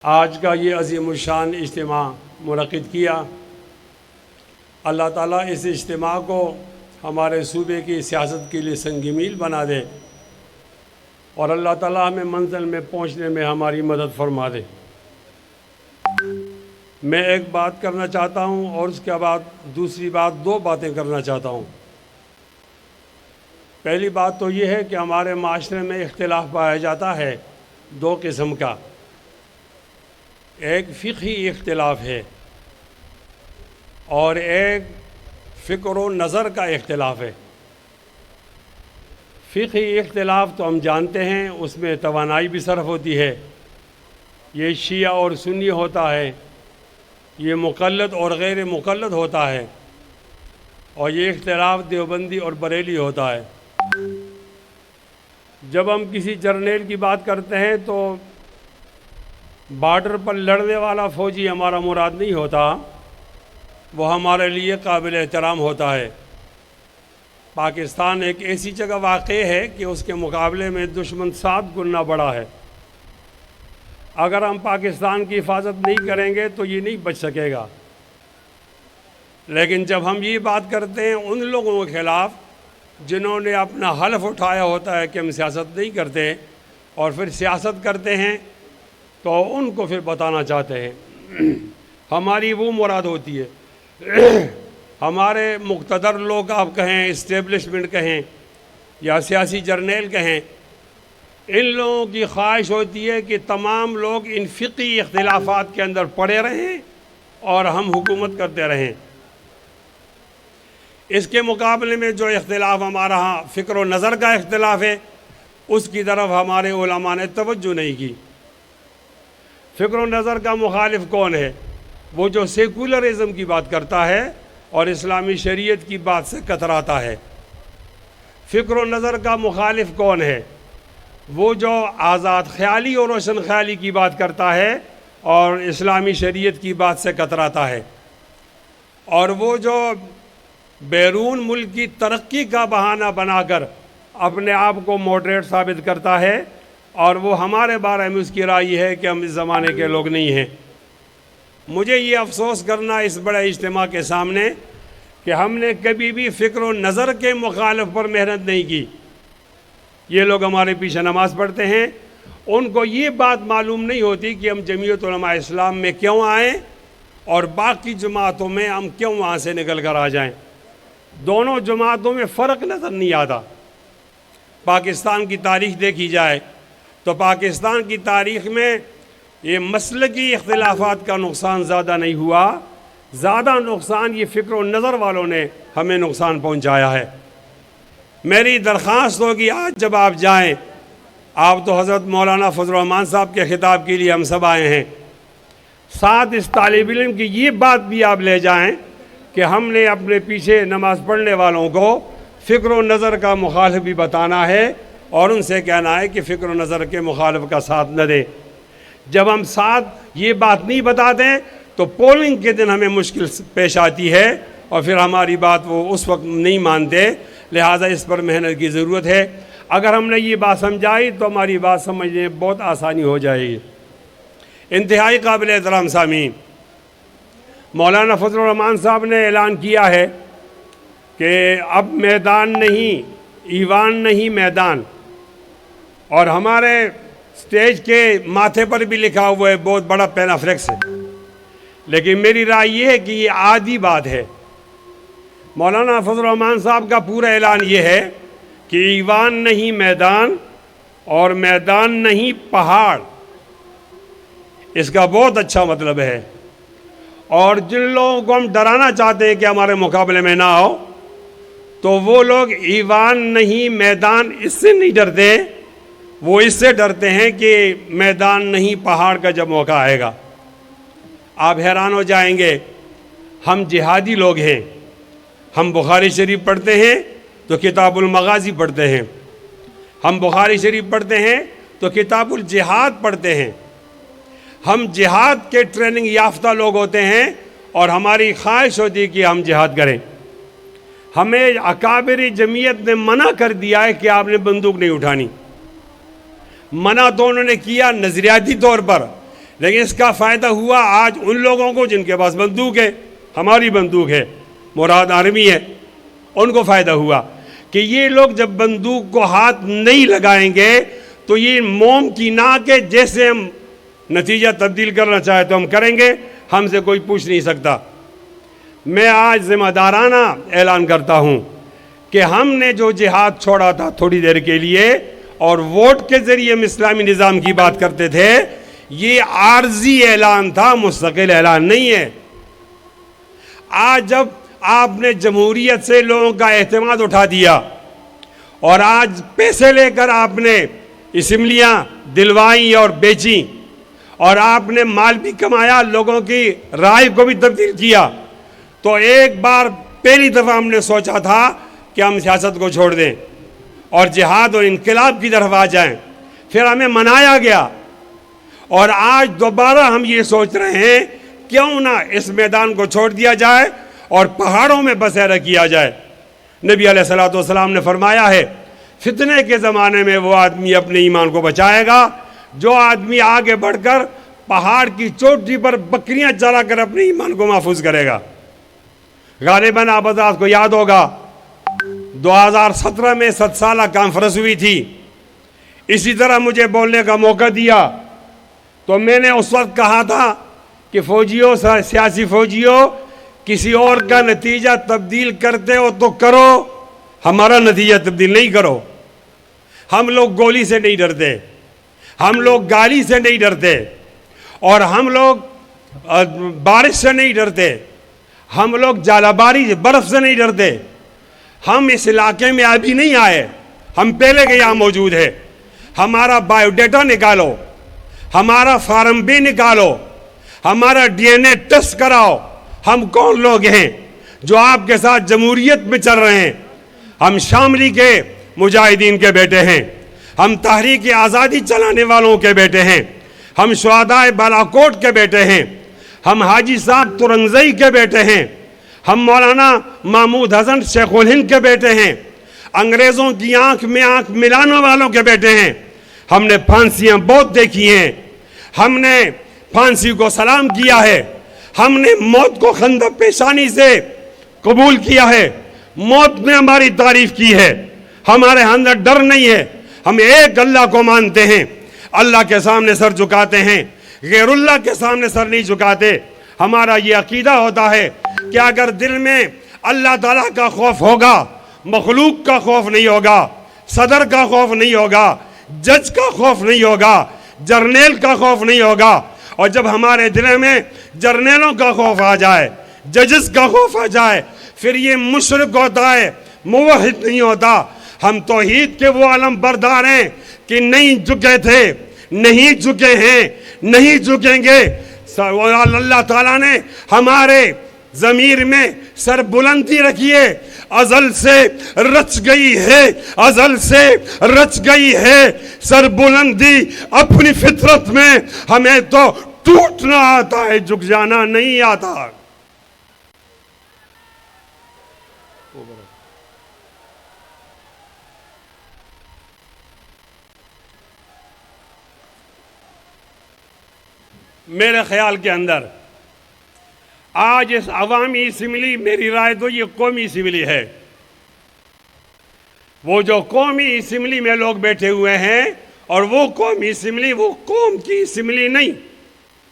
آج کا یہ عظیم الشان اجتماع منعقد کیا۔ اللہ تعالیٰ اس اجتماع کو ہمارے صوبے کی سیاست کے لیے سنگ میل بنا دے اور اللہ تعالیٰ ہمیں منزل میں پہنچنے میں ہماری مدد فرما دے۔ میں ایک بات کرنا چاہتا ہوں اور اس کے بعد دوسری بات، دو باتیں کرنا چاہتا ہوں۔ پہلی بات تو یہ ہے کہ ہمارے معاشرے میں اختلاف پایا جاتا ہے دو قسم کا۔ ایک فقہی اختلاف ہے اور ایک فکر و نظر کا اختلاف ہے۔ فقہی اختلاف تو ہم جانتے ہیں، اس میں توانائی بھی صرف ہوتی ہے، یہ شیعہ اور سنی ہوتا ہے، یہ مقلد اور غیر مقلد ہوتا ہے، اور یہ اختلاف دیوبندی اور بریلی ہوتا ہے۔ جب ہم کسی جرنیل کی بات کرتے ہیں تو بارڈر پر لڑنے والا فوجی ہمارا مراد نہیں ہوتا، وہ ہمارے لیے قابل احترام ہوتا ہے۔ پاکستان ایک ایسی جگہ واقع ہے کہ اس کے مقابلے میں دشمن 7 گنا بڑا ہے۔ اگر ہم پاکستان کی حفاظت نہیں کریں گے تو یہ نہیں بچ سکے گا۔ لیکن جب ہم یہ بات کرتے ہیں ان لوگوں کے خلاف جنہوں نے اپنا حلف اٹھایا ہوتا ہے کہ ہم سیاست نہیں کرتے اور پھر سیاست کرتے ہیں، تو ان کو پھر بتانا چاہتے ہیں ہماری وہ مراد ہوتی ہے۔ ہمارے مقتدر لوگ آپ کہیں، اسٹیبلشمنٹ کہیں یا سیاسی جرنیل کہیں، ان لوگوں کی خواہش ہوتی ہے کہ تمام لوگ ان فقہی اختلافات کے اندر پڑے رہیں اور ہم حکومت کرتے رہیں۔ اس کے مقابلے میں جو اختلاف ہمارا ہاں فکر و نظر کا اختلاف ہے، اس کی طرف ہمارے علماء نے توجہ نہیں کی۔ فکر و نظر کا مخالف کون ہے؟ وہ جو سیکولرزم کی بات کرتا ہے اور اسلامی شریعت کی بات سے کتراتا ہے۔ فکر و نظر کا مخالف کون ہے؟ وہ جو آزاد خیالی اور روشن خیالی کی بات کرتا ہے اور اسلامی شریعت کی بات سے کتراتا ہے، اور وہ جو بیرون ملک کی ترقی کا بہانہ بنا کر اپنے آپ کو ماڈریٹ ثابت کرتا ہے، اور وہ ہمارے بارے میں اس کی رائے یہ ہے کہ ہم اس زمانے کے لوگ نہیں ہیں۔ مجھے یہ افسوس کرنا اس بڑے اجتماع کے سامنے کہ ہم نے کبھی بھی فکر و نظر کے مخالف پر محنت نہیں کی۔ یہ لوگ ہمارے پیچھے نماز پڑھتے ہیں، ان کو یہ بات معلوم نہیں ہوتی کہ ہم جمعیت علماء اسلام میں کیوں آئیں اور باقی جماعتوں میں ہم کیوں وہاں سے نکل کر آ جائیں۔ دونوں جماعتوں میں فرق نظر نہیں آتا۔ پاکستان کی تاریخ دیکھی جائے تو پاکستان کی تاریخ میں یہ مسلکی اختلافات کا نقصان زیادہ نہیں ہوا، زیادہ نقصان یہ فکر و نظر والوں نے ہمیں نقصان پہنچایا ہے۔ میری درخواست ہوگی آج جب آپ جائیں، آپ تو حضرت مولانا فضل الرحمان صاحب کے خطاب کے لیے ہم سب آئے ہیں، ساتھ اس طالب علم کی یہ بات بھی آپ لے جائیں کہ ہم نے اپنے پیچھے نماز پڑھنے والوں کو فکر و نظر کا مخالف بھی بتانا ہے اور ان سے کہنا ہے کہ فکر و نظر کے مخالف کا ساتھ نہ دیں۔ جب ہم ساتھ یہ بات نہیں بتاتے تو پولنگ کے دن ہمیں مشکل پیش آتی ہے اور پھر ہماری بات وہ اس وقت نہیں مانتے، لہٰذا اس پر محنت کی ضرورت ہے۔ اگر ہم نے یہ بات سمجھائی تو ہماری بات سمجھنے میں بہت آسانی ہو جائے گی۔ انتہائی قابل احترام سامعین، مولانا فضل الرحمان صاحب نے اعلان کیا ہے کہ اب میدان نہیں، ایوان نہیں، میدان، اور ہمارے سٹیج کے ماتھے پر بھی لکھا ہوا ہے بہت بڑا پینا فلیکس ہے، لیکن میری رائے یہ ہے کہ یہ آدھی بات ہے۔ مولانا فضل الرحمان صاحب کا پورا اعلان یہ ہے کہ ایوان نہیں میدان اور میدان نہیں پہاڑ، اس کا بہت اچھا مطلب ہے۔ اور جن لوگوں کو ہم ڈرانا چاہتے ہیں کہ ہمارے مقابلے میں نہ آؤ، تو وہ لوگ ایوان نہیں میدان اس سے نہیں ڈرتے، وہ اس سے ڈرتے ہیں کہ میدان نہیں پہاڑ کا جب موقع آئے گا۔ آپ حیران ہو جائیں گے، ہم جہادی لوگ ہیں، ہم بخاری شریف پڑھتے ہیں تو کتاب المغازی پڑھتے ہیں، ہم بخاری شریف پڑھتے ہیں تو کتاب الجہاد پڑھتے ہیں، ہم جہاد کے ٹریننگ یافتہ لوگ ہوتے ہیں اور ہماری خواہش ہوتی ہے کہ ہم جہاد کریں۔ ہمیں اکابر جمعیت نے منع کر دیا ہے کہ آپ نے بندوق نہیں اٹھانی، منع تو انہوں نے کیا نظریاتی طور پر، لیکن اس کا فائدہ ہوا آج ان لوگوں کو جن کے پاس بندوق ہے، ہماری بندوق ہے، مراد آرمی ہے، ان کو فائدہ ہوا کہ یہ لوگ جب بندوق کو ہاتھ نہیں لگائیں گے تو یہ موم کی ناک ہے، جیسے ہم نتیجہ تبدیل کرنا چاہے تو ہم کریں گے، ہم سے کوئی پوچھ نہیں سکتا۔ میں آج ذمہ دارانہ اعلان کرتا ہوں کہ ہم نے جو جہاد چھوڑا تھا تھوڑی دیر کے لیے اور ووٹ کے ذریعے ہم اسلامی نظام کی بات کرتے تھے، یہ عارضی اعلان تھا، مستقل اعلان نہیں ہے۔ آج جب آپ نے جمہوریت سے لوگوں کا اعتماد اٹھا دیا اور آج پیسے لے کر آپ نے اسمبلیاں دلوائیں اور بیچیں اور آپ نے مال بھی کمایا، لوگوں کی رائے کو بھی تبدیل کیا، تو ایک بار پہلی دفعہ ہم نے سوچا تھا کہ ہم سیاست کو چھوڑ دیں اور جہاد اور انقلاب کی طرف آ جائیں، پھر ہمیں منایا گیا، اور آج دوبارہ ہم یہ سوچ رہے ہیں کیوں نہ اس میدان کو چھوڑ دیا جائے اور پہاڑوں میں بسیرا کیا جائے۔ نبی علیہ الصلوۃ والسلام نے فرمایا ہے فتنے کے زمانے میں وہ آدمی اپنے ایمان کو بچائے گا جو آدمی آگے بڑھ کر پہاڑ کی چوٹی پر بکریاں چرا کر اپنے ایمان کو محفوظ کرے گا۔ غالباً آپ حضرات کو یاد ہوگا 2017 میں 7 سالہ کانفرنس ہوئی تھی، اسی طرح مجھے بولنے کا موقع دیا تو میں نے اس وقت کہا تھا کہ فوجیوں، سیاسی فوجیوں، کسی اور کا نتیجہ تبدیل کرتے ہو تو کرو، ہمارا نتیجہ تبدیل نہیں کرو۔ ہم لوگ گولی سے نہیں ڈرتے، ہم لوگ گالی سے نہیں ڈرتے، اور ہم لوگ بارش سے نہیں ڈرتے، ہم لوگ جالاباری برف سے نہیں ڈرتے۔ ہم اس علاقے میں ابھی نہیں آئے، ہم پہلے کے یہاں موجود ہے۔ ہمارا بایو ڈیٹا نکالو، ہمارا فارم بھی نکالو، ہمارا ڈی این اے ٹیسٹ کراؤ، ہم کون لوگ ہیں جو آپ کے ساتھ جمہوریت میں چل رہے ہیں۔ ہم شاملی کے مجاہدین کے بیٹے ہیں، ہم تحریک آزادی چلانے والوں کے بیٹے ہیں، ہم شہدائے بالاکوٹ کے بیٹے ہیں، ہم حاجی صاحب ترنگزئی کے بیٹے ہیں، ہم مولانا محمود حسن شیخ الہند کے بیٹے ہیں، انگریزوں کی آنکھ میں آنکھ ملانے والوں کے بیٹے ہیں۔ ہم نے پھانسیاں بہت دیکھی ہیں، ہم نے پھانسی کو سلام کیا ہے، ہم نے موت کو خندہ پیشانی سے قبول کیا ہے، موت نے ہماری تعریف کی ہے، ہمارے اندر ڈر نہیں ہے، ہم ایک اللہ کو مانتے ہیں، اللہ کے سامنے سر جھکاتے ہیں، غیر اللہ کے سامنے سر نہیں جھکاتے۔ ہمارا یہ عقیدہ ہوتا ہے کہ اگر دل میں اللہ تعالیٰ کا خوف ہوگا، مخلوق کا خوف نہیں ہوگا، صدر کا خوف نہیں ہوگا، جج کا خوف نہیں ہوگا، جرنیل کا خوف نہیں ہوگا، اور جب ہمارے دل میں جرنیلوں کا خوف آ جائے، ججز کا خوف آ جائے، پھر یہ مشرک ہوتا ہے، موحد نہیں ہوتا۔ ہم توحید کے وہ علم بردار ہیں کہ نہیں جھکے تھے، نہیں جھکے ہیں، نہیں جھکیں گے۔ اللہ تعالیٰ نے ہمارے ضمیر میں سر بلندی رکھی ہے، ازل سے رچ گئی ہے، ازل سے رچ گئی ہے سر بلندی اپنی فطرت میں۔ ہمیں تو ٹوٹنا آتا ہے، جھک جانا نہیں آتا۔ میرے خیال کے اندر آج اس عوامی اسمبلی، میری رائے تو یہ قومی اسمبلی ہے، وہ جو قومی اسمبلی میں لوگ بیٹھے ہوئے ہیں، اور وہ قومی اسمبلی وہ قوم کی اسمبلی نہیں،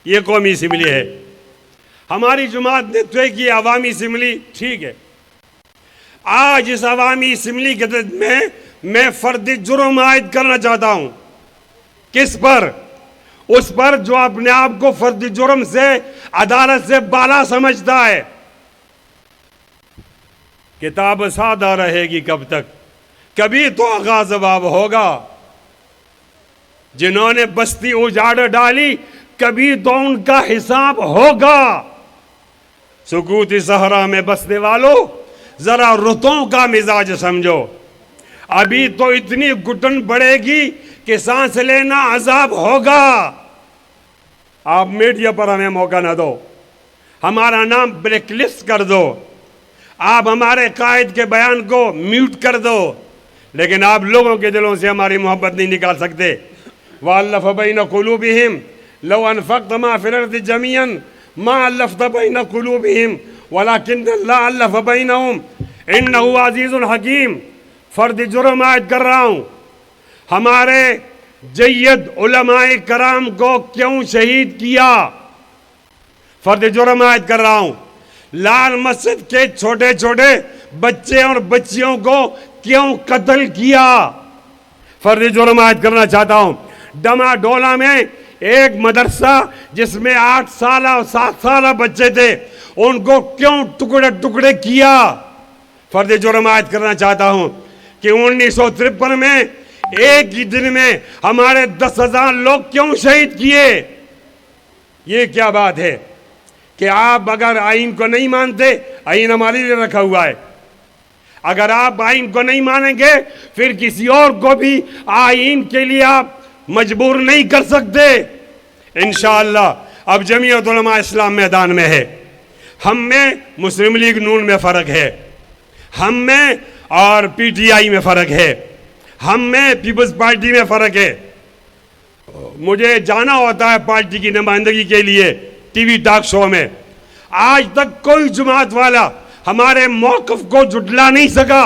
یہ قومی اسمبلی ہے۔ ہماری جماعت نے طے کی عوامی اسمبلی ٹھیک ہے، آج اس عوامی اسمبلی کے تحت میں فردی جرم عائد کرنا چاہتا ہوں۔ کس پر؟ اس پر جو اپنے آپ کو فردی جرم سے، عدالت سے بالا سمجھتا ہے۔ کتاب سادہ رہے گی کب تک، کبھی تو آغاز باب ہوگا۔ جنہوں نے بستی اجاڑ ڈالی، کبھی تو ان کا حساب ہوگا۔ سکوتی صحرا میں بسنے والوں، ذرا رتوں کا مزاج سمجھو، ابھی تو اتنی گھٹن بڑھے گی کہ سانس لینا عذاب ہوگا۔ آپ میڈیا پر ہمیں موقع نہ دو، ہمارا نام بلیک لسٹ کر دو، آپ ہمارے قائد کے بیان کو میوٹ کر دو، لیکن آپ لوگوں کے دلوں سے ہماری محبت نہیں نکال سکتے۔ وَأَلَّفَ بَيْنَ قُلُوبِهِمْ لو انفقت ما فی الارض جميعا ما الفت بین قلوبہم ولکن اللہ الف بینہم انہ عزیز حکیم. فرد جرم عائد کر رہا ہوں، ہمارے جید علماء کرام کو کیوں شہید کیا؟ فرد جرم عائد کر رہا ہوں، لال مسجد کے چھوٹے چھوٹے بچے اور بچیوں کو کیوں قتل کیا؟ فرد جرم عائد کرنا چاہتا ہوں. ڈما ڈولا میں ایک مدرسہ جس میں 8 سالہ اور 7 سالہ بچے تھے، ان کو کیوں ٹکڑے ٹکڑے کیا؟ فرد جرم عائد کرنا چاہتا ہوں کہ 1953 میں ایک ہی دن میں ہمارے 10,000 لوگ کیوں شہید کیے؟ یہ کیا بات ہے کہ آپ اگر آئین کو نہیں مانتے، آئین ہمارے لیے رکھا ہوا ہے، اگر آپ آئین کو نہیں مانیں گے پھر کسی اور کو بھی آئین کے لیے آپ مجبور نہیں کر سکتے. انشاءاللہ اب جمعیت علماء اسلام میدان میں ہے. ہم میں مسلم لیگ نون میں فرق ہے، ہم میں اور پی ٹی آئی میں فرق ہے، ہم میں پیپلز پارٹی میں فرق ہے. مجھے جانا ہوتا ہے پارٹی کی نمائندگی کے لیے ٹی وی ٹاک شو میں. آج تک کوئی جماعت والا ہمارے موقف کو جھٹلا نہیں سکا.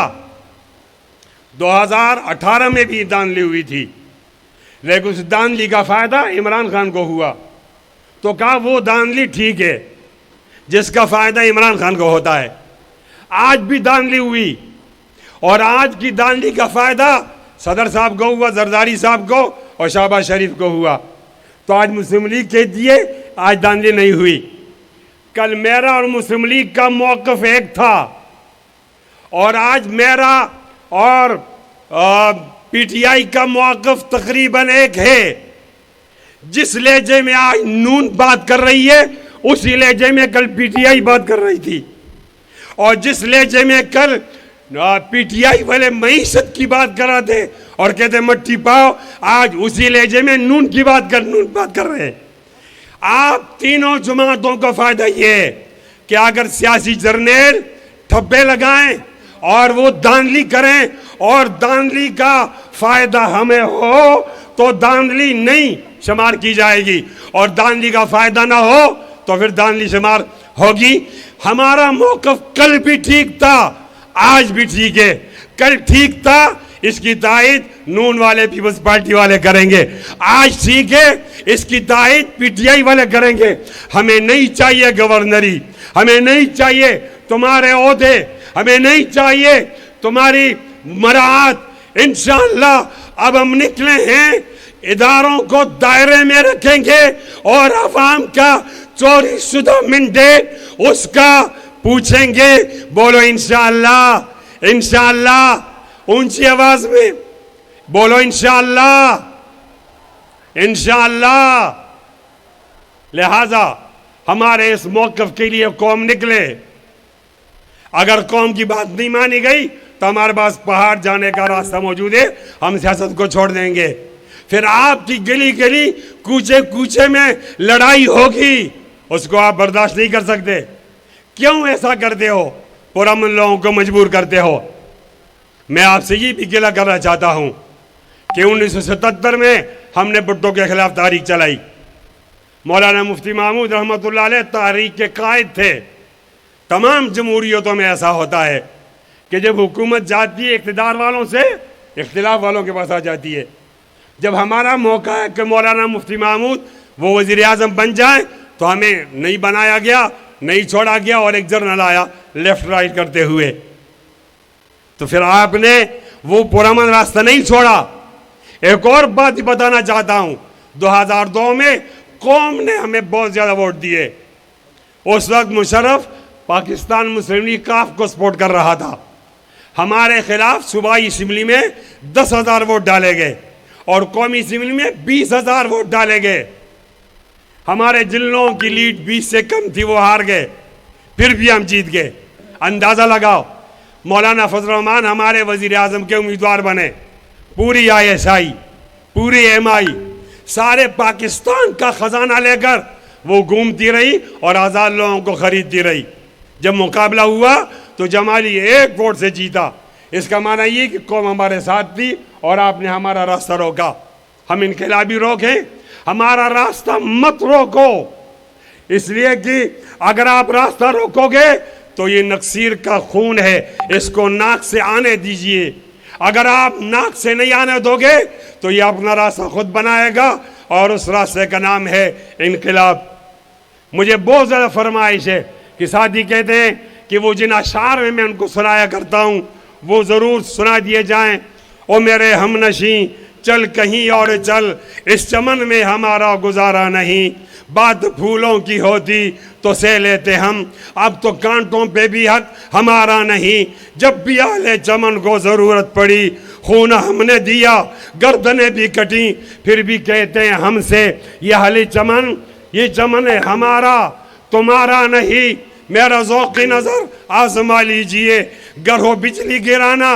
2018 میں بھی دانلی ہوئی تھی، لیکن اس دانلی کا فائدہ عمران خان کو ہوا، تو کہا وہ دانلی ٹھیک ہے جس کا فائدہ عمران خان کو ہوتا ہے. آج بھی دانلی ہوئی اور آج کی دانلی کا فائدہ صدر صاحب کو ہوا، زرداری صاحب کو اور شہباز شریف کو ہوا. تو آج مسلم لیگ کہتی ہے آج دانلی نہیں ہوئی. کل میرا اور مسلم لیگ کا موقف ایک تھا اور آج میرا اور پی ٹی آئی کا موقف تقریباً ایک ہے. جس لہجے میں آج نون بات کر رہی ہے اسی لہجے میں کل پی ٹی آئی بات کر رہی تھی، اور جس لہجے میں کل پی ٹی آئی والے معیشت کی بات کر رہے تھے اور کہتے مٹی پاؤ، آج اسی لہجے میں نون کی بات کر رہے ہیں. آپ تینوں جماعتوں کا فائدہ یہ ہے کہ اگر سیاسی جرنیل ٹھپے لگائیں اور وہ دانلی کریں اور دانلی کا فائدہ ہمیں ہو تو دانلی نہیں شمار کی جائے گی، اور دانلی کا فائدہ نہ ہو تو پھر دانلی شمار ہوگی. ہمارا موقف کل بھی ٹھیک تھا، آج بھی ٹھیک ہے. کل ٹھیک تھا، اس کی تائید نون والے پیپلز پارٹی والے کریں گے. آج ٹھیک ہے، اس کی تائید پی ٹی آئی والے کریں گے. ہمیں نہیں چاہیے گورنری، ہمیں نہیں چاہیے تمہارے عہدے، ہمیں نہیں چاہیے تمہاری مراعات. انشاءاللہ اب ہم نکلے ہیں، اداروں کو دائرے میں رکھیں گے اور عوام کا چوری شدہ مینڈیٹ اس کا پوچھیں گے. بولو انشاءاللہ، انشاءاللہ، اونچی آواز میں بولو انشاءاللہ، انشاءاللہ. لہذا ہمارے اس موقف کے لیے قوم نکلے. اگر قوم کی بات نہیں مانی گئی تو ہمارے پاس پہاڑ جانے کا راستہ موجود ہے، ہم سیاست کو چھوڑ دیں گے. پھر آپ کی گلی گلی کوچے کوچے میں لڑائی ہوگی، اس کو آپ برداشت نہیں کر سکتے. کیوں ایسا کرتے ہو؟ پرامن لوگوں کو مجبور کرتے ہو. میں آپ سے یہ بھی گلہ کرنا چاہتا ہوں کہ 1977 میں ہم نے بھٹو کے خلاف تحریک چلائی. مولانا مفتی محمود رحمۃ اللہ علیہ تحریک کے قائد تھے. تمام جمہوریتوں میں ایسا ہوتا ہے کہ جب حکومت جاتی ہے اقتدار والوں سے، اختلاف والوں کے پاس آ جاتی ہے. جب ہمارا موقع ہے کہ مولانا مفتی محمود وہ وزیر اعظم بن جائیں تو ہمیں نہیں بنایا گیا، نہیں چھوڑا گیا اور ایک جرنل آیا لیفٹ رائٹ کرتے ہوئے. تو پھر آپ نے وہ پرامن راستہ نہیں چھوڑا. ایک اور بات بتانا چاہتا ہوں، 2002 میں قوم نے ہمیں بہت زیادہ ووٹ دیے. اس وقت مشرف پاکستان مسلم لیگ کاف کو سپورٹ کر رہا تھا. ہمارے خلاف صوبائی اسمبلی میں 10,000 ووٹ ڈالے گئے اور قومی اسمبلی میں 20,000 ووٹ ڈالے گئے. ہمارے جن لوگوں کی لیڈ 20 سے کم تھی وہ ہار گئے، پھر بھی ہم جیت گئے. اندازہ لگاؤ، مولانا فضل الرحمان ہمارے وزیر اعظم کے امیدوار بنے. پوری آئی ایس آئی، پوری ایم آئی، سارے پاکستان کا خزانہ لے کر وہ گھومتی رہی اور آزاد لوگوں کو خریدتی رہی. جب مقابلہ ہوا تو جمالی 1 ووٹ سے جیتا. اس کا معنی یہ کہ قوم ہمارے ساتھ تھی اور آپ نے ہمارا راستہ روکا. ہم انقلابی لوگ ہیں، ہمارا راستہ مت روکو، اس لیے کہ اگر آپ راستہ روکو گے تو یہ نقصیر کا خون ہے، اس کو ناک سے آنے دیجئے۔ اگر آپ ناک سے نہیں آنے دو گے تو یہ اپنا راستہ خود بنائے گا، اور اس راستے کا نام ہے انقلاب۔ مجھے بہت زیادہ فرمائش ہے کہ ساتھی کہتے ہیں کہ وہ جن اشعار میں ان کو سنایا کرتا ہوں وہ ضرور سنا دیے جائیں۔ او میرے ہم نشیں چل کہیں اور چل، اس چمن میں ہمارا گزارا نہیں، بات پھولوں کی ہوتی تو سہ لیتے ہم، اب تو کانٹوں پہ بھی حق ہمارا نہیں، جب بھی اہل چمن کو ضرورت پڑی خون ہم نے دیا، گردنیں بھی کٹیں پھر بھی کہتے ہیں ہم سے یہ اہل چمن، یہ چمن ہے ہمارا تمہارا نہیں۔ میرا ذوق نظر آزما لیجئے، گر ہو بجلی گرانا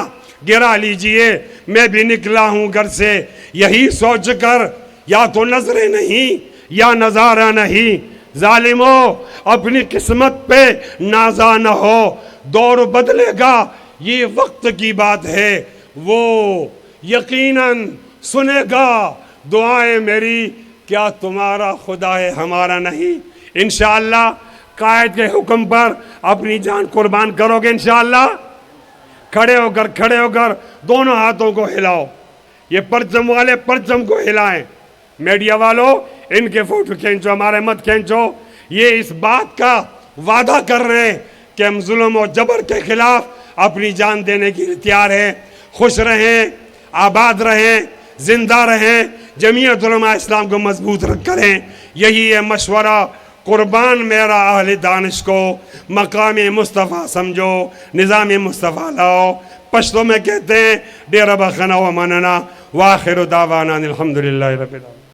گرا لیجئے، میں بھی نکلا ہوں گھر سے یہی سوچ کر، یا تو نظریں نہیں یا نظارہ نہیں۔ ظالموں اپنی قسمت پہ نازا نہ ہو، دور بدلے گا یہ وقت کی بات ہے، وہ یقیناً سنے گا دعائیں میری، کیا تمہارا خدا ہے ہمارا نہیں۔ انشاءاللہ قائد کے حکم پر اپنی جان قربان کرو گے انشاءاللہ۔ کھڑے ہو کر دونوں ہاتھوں کو ہلاؤ، یہ پرچم والے پرچم کو ہلائیں، میڈیا والوں ان کے فوٹو کھینچو، ہمارے مت کھینچو۔ یہ اس بات کا وعدہ کر رہے ہیں کہ ہم ظلم و جبر کے خلاف اپنی جان دینے کی تیار ہیں۔ خوش رہیں، آباد رہیں، زندہ رہیں، جمعیت علماء اسلام کو مضبوط کریں، یہی ہے مشورہ۔ قربان میرا اہل دانش کو، مقام مصطفیٰ سمجھو، نظام مصطفیٰ لاؤ۔ پشتو میں کہتے ہیں ڈیرہ بخنا و مننا، وآخر دعوانا الحمدللہ رب العالمین۔